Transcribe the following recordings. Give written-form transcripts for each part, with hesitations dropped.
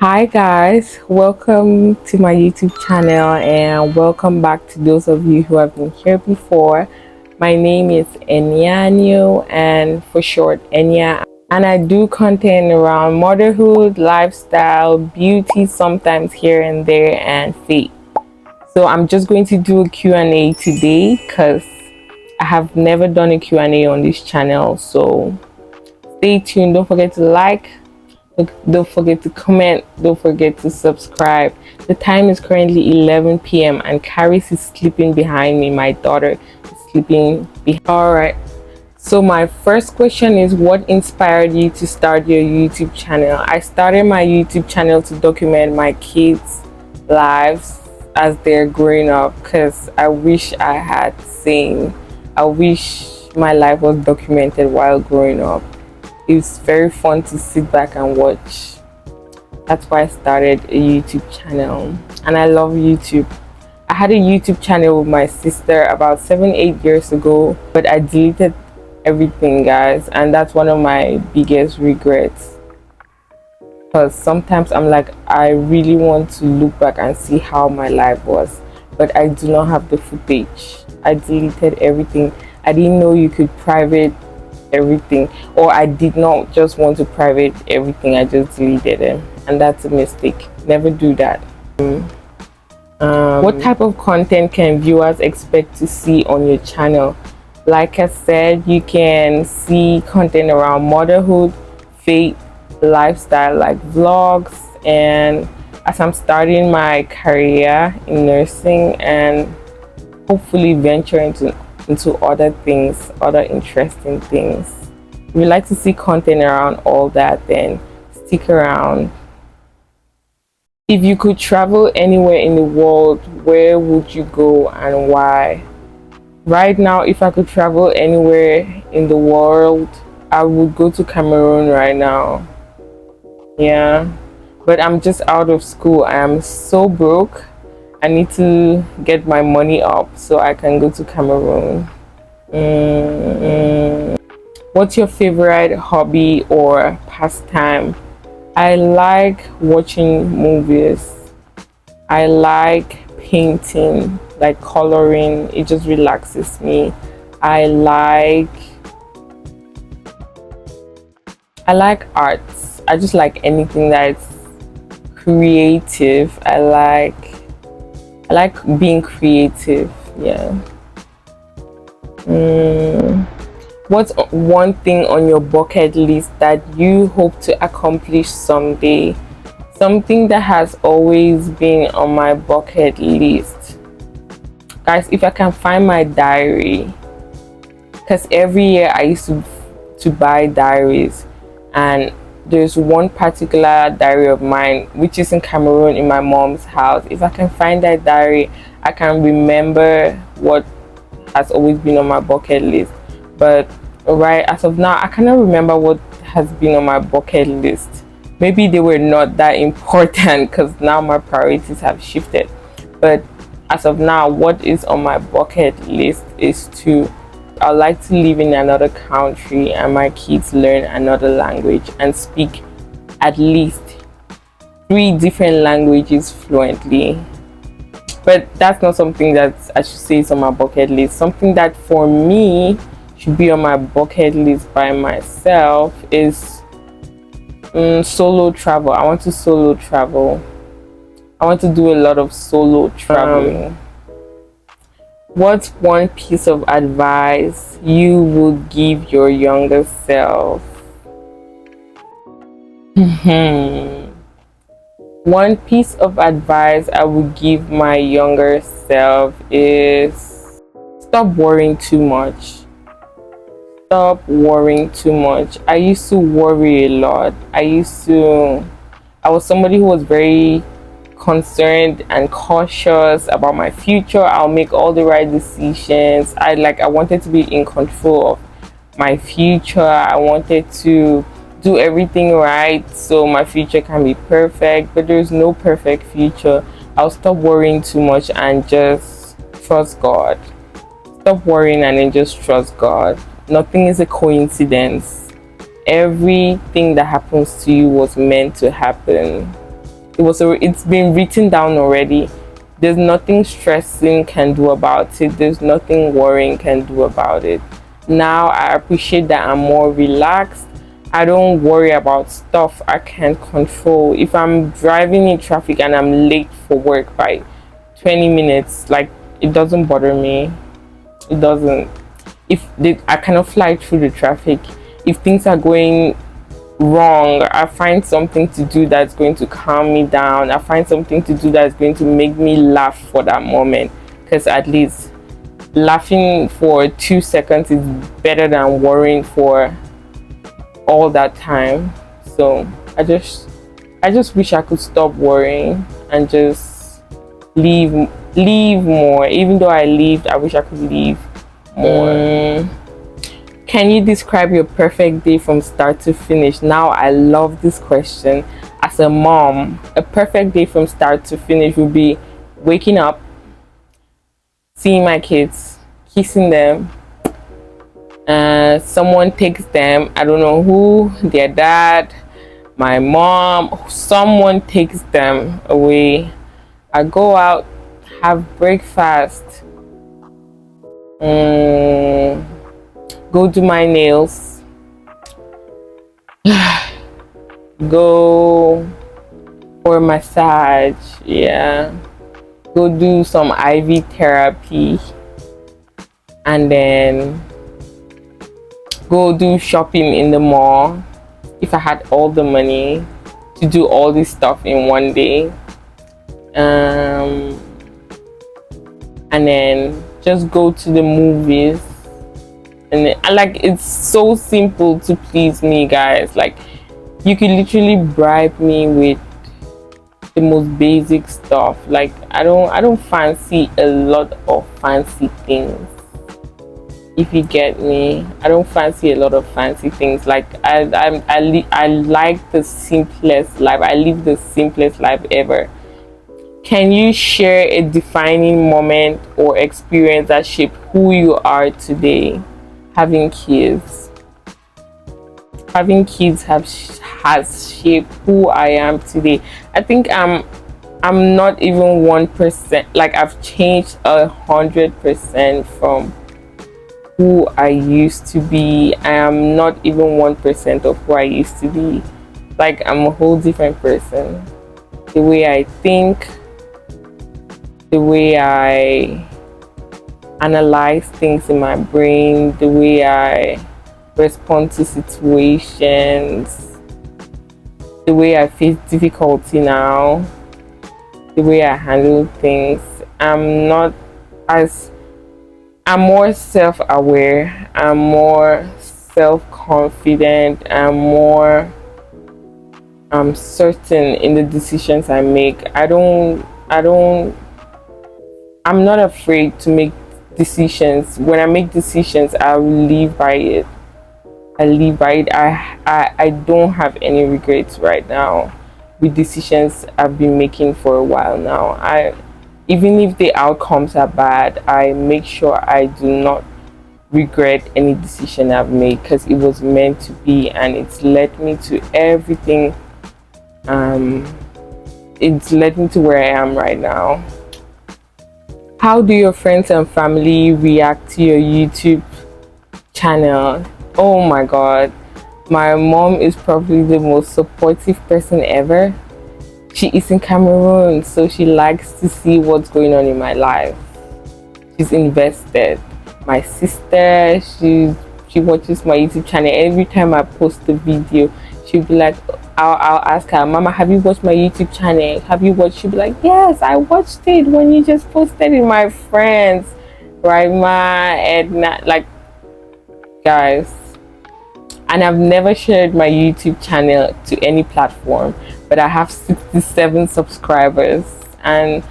Hi guys, welcome to my YouTube channel and welcome back to those of you who have been here before. My name is Enyanyo, and for short Enya, and I do content around motherhood, lifestyle, beauty, sometimes here and there, and faith. So I'm just going to do a Q&A today because I have never done a Q&A on this channel. So stay tuned, don't forget to like, don't forget to comment, don't forget to subscribe. The time is currently 11 p.m. and Caris is sleeping behind me. My daughter is sleeping behind. All right, so my first question is, what inspired you to start your YouTube channel? I started my YouTube channel to document my kids lives as they're growing up, because I wish I had seen, I wish my life was documented while growing up. It's very fun to sit back and watch. That's why I started a YouTube channel, and I love YouTube. I had a YouTube channel with my sister about 7-8 years ago, but I deleted everything, guys, and that's one of my biggest regrets, because sometimes I'm like, I really want to look back and see how my life was, but I do not have the footage. I deleted everything. I didn't know you could private everything, or I did not just want to private everything. I just deleted it, and that's a mistake. Never do that. What type of content can viewers expect to see on your channel? Like I said, you can see content around motherhood, faith, lifestyle, like vlogs, and as I'm starting my career in nursing and hopefully venture into other things, other interesting things. If you like to see content around all that, then stick around. If you could travel anywhere in the world, where would you go and why? Right now, if I could travel anywhere in the world, I would go to Cameroon right now. Yeah, but I'm just out of school. I am so broke. I need to get my money up so I can go to Cameroon. What's your favorite hobby or pastime? I like watching movies. I like painting, like coloring. It just relaxes me. I like arts. I just like anything that's creative. I like being creative. Yeah. What's one thing on your bucket list that you hope to accomplish someday? Something that has always been on my bucket list, guys, if I can find my diary, because every year I used to buy diaries, and there's one particular diary of mine which is in Cameroon in my mom's house. If I can find that diary, I can remember what has always been on my bucket list. But right as of now, I cannot remember what has been on my bucket list. Maybe they were not that important because now my priorities have shifted. But as of now, what is on my bucket list is to, I'd like to live in another country and my kids learn another language and speak at least 3 different languages fluently. But that's not something that I should say is on my bucket list. Something that for me should be on my bucket list by myself is solo travel. I want to solo travel. I want to do a lot of solo traveling. What's one piece of advice you would give your younger self? One piece of advice I would give my younger self is stop worrying too much. Stop worrying too much. I used to worry a lot. I was somebody who was very concerned and cautious about my future. I'll make all the right decisions. I wanted to be in control of my future. I wanted to do everything right so my future can be perfect, but there's no perfect future. I'll stop worrying too much and just trust God. Stop worrying and then just trust God. Nothing is a coincidence. Everything that happens to you was meant to happen. it's been written down already. There's nothing stressing can do about it. There's nothing worrying can do about it. Now I appreciate that I'm more relaxed. I don't worry about stuff I can't control. If I'm driving in traffic and I'm late for work by 20 minutes, like, it doesn't bother me. It doesn't. I cannot fly through the traffic. If things are going wrong, I find something to do that's going to calm me down. I find something to do that's going to make me laugh for that moment, because at least laughing for 2 seconds is better than worrying for all that time. So I just wish I could stop worrying and just leave more. Even though I lived, I wish I could leave more. Can you describe your perfect day from start to finish? Now, I love this question. As a mom, a perfect day from start to finish would be waking up, seeing my kids, kissing them, someone takes them, I don't know who, their dad, my mom, someone takes them away. I go out, have breakfast, go do my nails, go for a massage, yeah, go do some IV therapy, and then go do shopping in the mall if I had all the money to do all this stuff in one day. And then just go to the movies. And like, it's so simple to please me, guys. Like, you can literally bribe me with the most basic stuff. Like, I don't fancy a lot of fancy things, if you get me. I don't fancy a lot of fancy things. Like, I like the simplest life. I live the simplest life ever. Can you share a defining moment or experience that shaped who you are today? Having kids has shaped who I am today. I think I'm not even 1%. Like, I've changed 100% from who I used to be. I am not even 1% of who I used to be. Like, I'm a whole different person. The way I think, the way I analyze things in my brain, the way I respond to situations, the way I face difficulty now, the way I handle things. I'm more self-aware, I'm more self-confident, I'm certain in the decisions I make. I'm not afraid to make decisions. When I make decisions, I will live by it. I don't have any regrets right now with decisions I've been making for a while now. Even if the outcomes are bad, I make sure I do not regret any decision I've made, because it was meant to be, and it's led me to everything. It's led me to where I am right now. How do your friends and family react to your YouTube channel? Oh my god, my mom is probably the most supportive person ever. She is in Cameroon, so she likes to see what's going on in my life. She's invested. My sister, she watches my YouTube channel. Every time I post a video, she'll be like, I'll ask her, Mama, have you watched my YouTube channel? Have you watched? She'll be like, yes, I watched it when you just posted it. My friends, Raima, Edna, like, guys. And I've never shared my YouTube channel to any platform, but I have 67 subscribers. And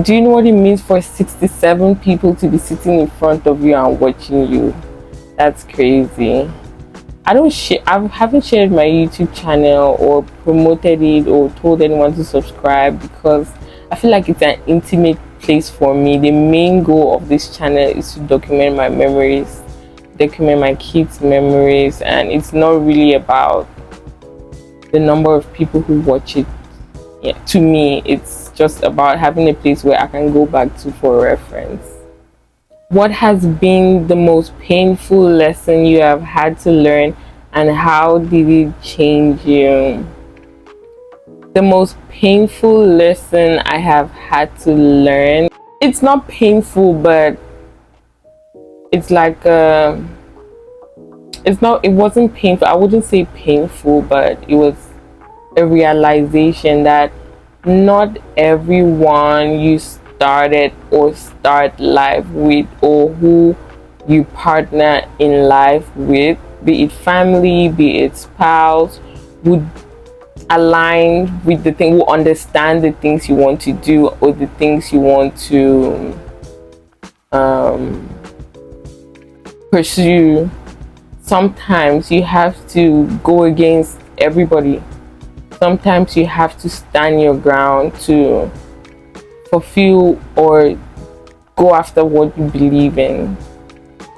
do you know what it means for 67 people to be sitting in front of you and watching you? That's crazy. I haven't shared my YouTube channel or promoted it or told anyone to subscribe, because I feel like it's an intimate place for me. The main goal of this channel is to document my memories, document my kids' memories, and it's not really about the number of people who watch it. Yeah, to me, it's just about having a place where I can go back to for reference. What has been the most painful lesson you have had to learn, and how did it change you? The most painful lesson I have had to learn, it's not painful, but it's like it wasn't painful. I wouldn't say painful, but it was a realization that not everyone you started or start life with, or who you partner in life with, be it family, be it spouse, would align with the thing, will understand the things you want to do or the things you want to um, pursue. Sometimes you have to go against everybody. Sometimes you have to stand your ground to fulfill or go after what you believe in.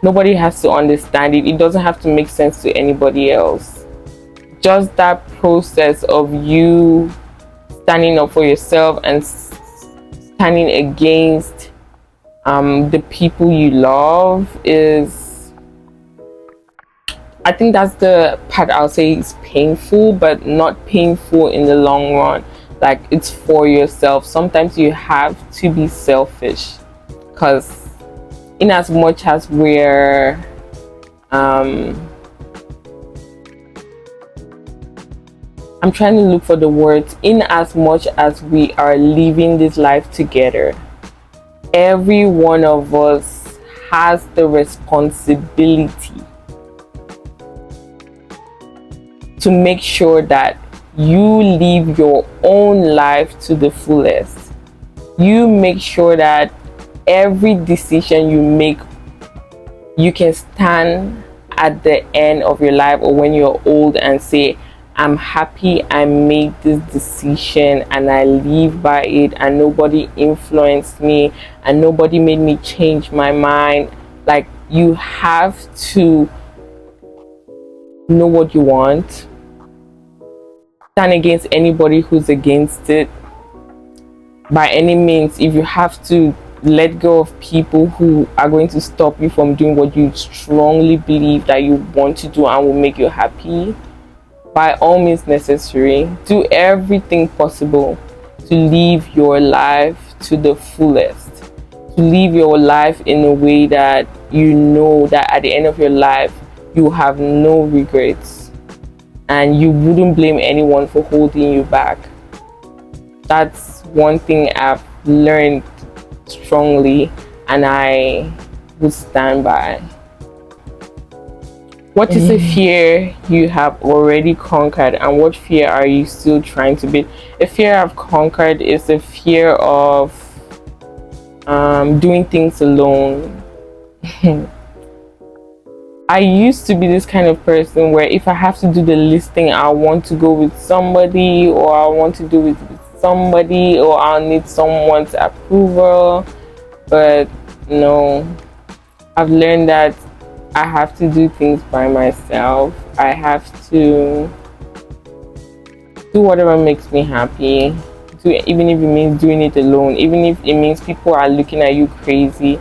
Nobody has to understand it. It doesn't have to make sense to anybody else. Just that process of you standing up for yourself and standing against the people you love is, I think that's the part I'll say is painful, but not painful in the long run. Like, it's for yourself. Sometimes you have to be selfish, because in as much as we're I'm trying to look for the words, in as much as we are living this life together, every one of us has the responsibility to make sure that you live your own life to the fullest. You make sure that every decision you make, you can stand at the end of your life or when you're old and say, I'm happy I made this decision and I live by it, and nobody influenced me and nobody made me change my mind. Like, you have to know what you want, stand against anybody who's against it by any means. If you have to let go of people who are going to stop you from doing what you strongly believe that you want to do and will make you happy, by all means necessary, do everything possible to live your life to the fullest, to live your life in a way that you know that at the end of your life you have no regrets and you wouldn't blame anyone for holding you back. That's one thing I've learned strongly and I would stand by. What is a fear you have already conquered, and what fear are you still trying to beat? A fear I've conquered is the fear of doing things alone. I used to be this kind of person where if I have to do the listing, I want to go with somebody, or I want to do it with somebody, or I'll need someone's approval. But no, I've learned that I have to do things by myself. I have to do whatever makes me happy. Even if it means doing it alone, even if it means people are looking at you crazy.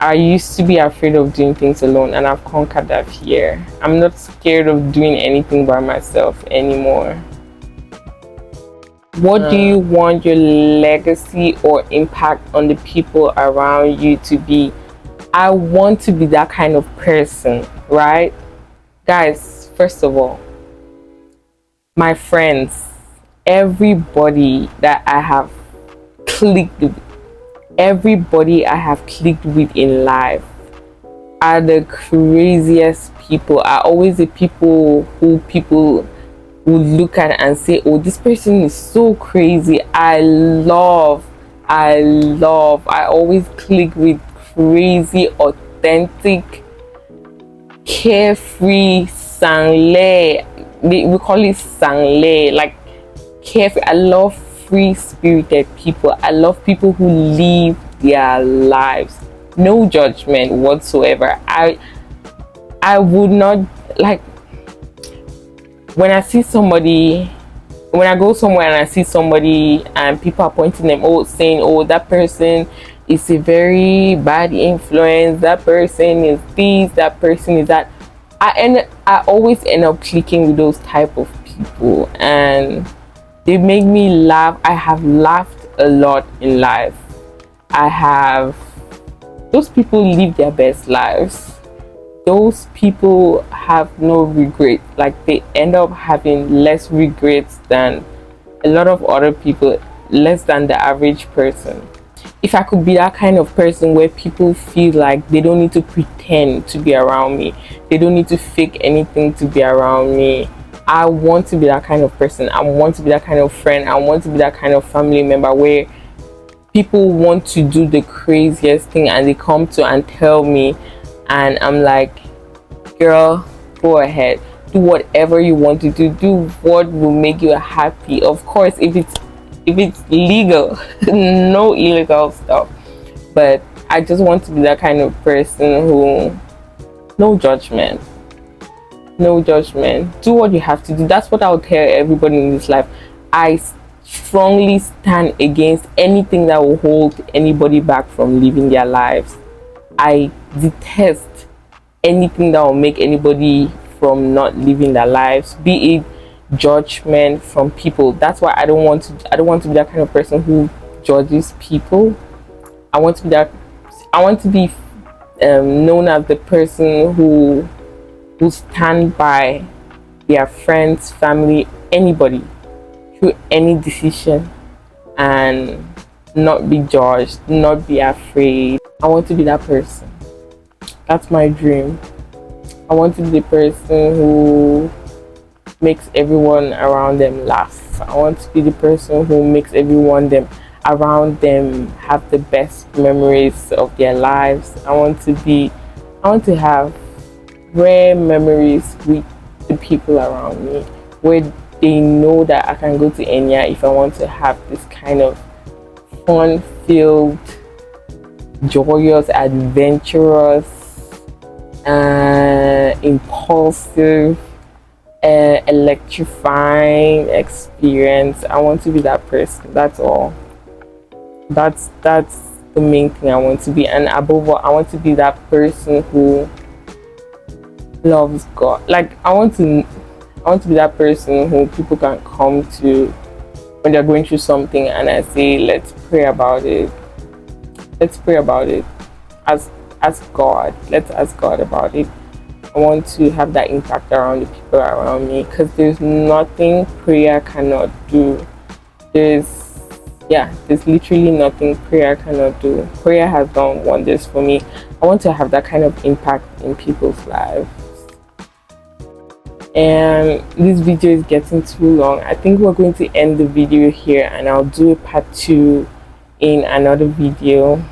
I used to be afraid of doing things alone, and I've conquered that fear. I'm not scared of doing anything by myself anymore. What do you want your legacy or impact on the people around you to be? I want to be that kind of person, right? Guys, first of all, my friends, everybody that I have clicked with, everybody I have clicked with in life are the craziest people. Are always the people who people would look at and say, oh, this person is so crazy. I always click with crazy, authentic, carefree, sangle. We call it sangle, like carefree. I love free-spirited people. I love people who live their lives, no judgment whatsoever. I would not, like, when I see somebody when I go somewhere and I see somebody and people are pointing them out, saying, oh, that person is a very bad influence, that person is this, that person is that, I always end up clicking with those type of people, and they make me laugh. I have laughed a lot in life. I have Those people live their best lives. Those people have no regret. Like, they end up having less regrets than a lot of other people, less than the average person. If I could be that kind of person where people feel like they don't need to pretend to be around me, they don't need to fake anything to be around me, I want to be that kind of person. I want to be that kind of friend. I want to be that kind of family member where people want to do the craziest thing and they come to and tell me, and I'm like, girl, go ahead, do whatever you want to do what will make you happy. Of course, if it's legal, no illegal stuff. But I just want to be that kind of person who, no judgment, no judgment, do what you have to do. That's what I'll tell everybody in this life. I strongly stand against anything that will hold anybody back from living their lives. I detest anything that will make anybody from not living their lives, be it judgment from people. That's why I don't want to be that kind of person who judges people. I want to be known as the person who stand by their friends, family, anybody through any decision, and not be judged, not be afraid. I want to be that person. That's my dream. I want to be the person who makes everyone around them laugh. I want to be the person who makes everyone around them have the best memories of their lives. I want to have rare memories with the people around me, where they know that I can go to Enya if I want to have this kind of fun-filled, joyous, adventurous, impulsive, electrifying experience. I want to be that person. That's all. That's the main thing I want to be. And above all, I want to be that person who loves God. Like, I want to be that person who people can come to when they're going through something, and I say, let's pray about it. Let's pray about it. Ask God. Let's ask God about it. I want to have that impact around the people around me, because there's nothing prayer cannot do. There's literally nothing prayer cannot do. Prayer has done wonders for me. I want to have that kind of impact in people's lives. And this video is getting too long. I think we're going to end the video here, and I'll do a part 2 in another video.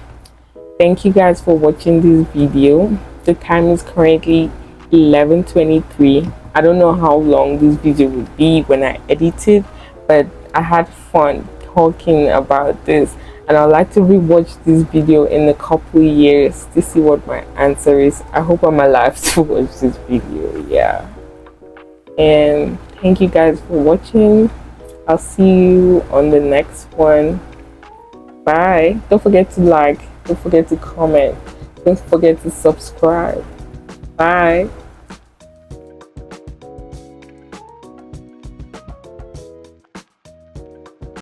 Thank you guys for watching this video. The time is currently 11:23. I don't know how long this video will be when I edit it, but I had fun talking about this, and I'd like to rewatch this video in a couple years to see what my answer is. I hope I'm alive to watch this video. Yeah. And thank you guys for watching. I'll see you on the next one. Bye. Don't forget to like, don't forget to comment, don't forget to subscribe. Bye.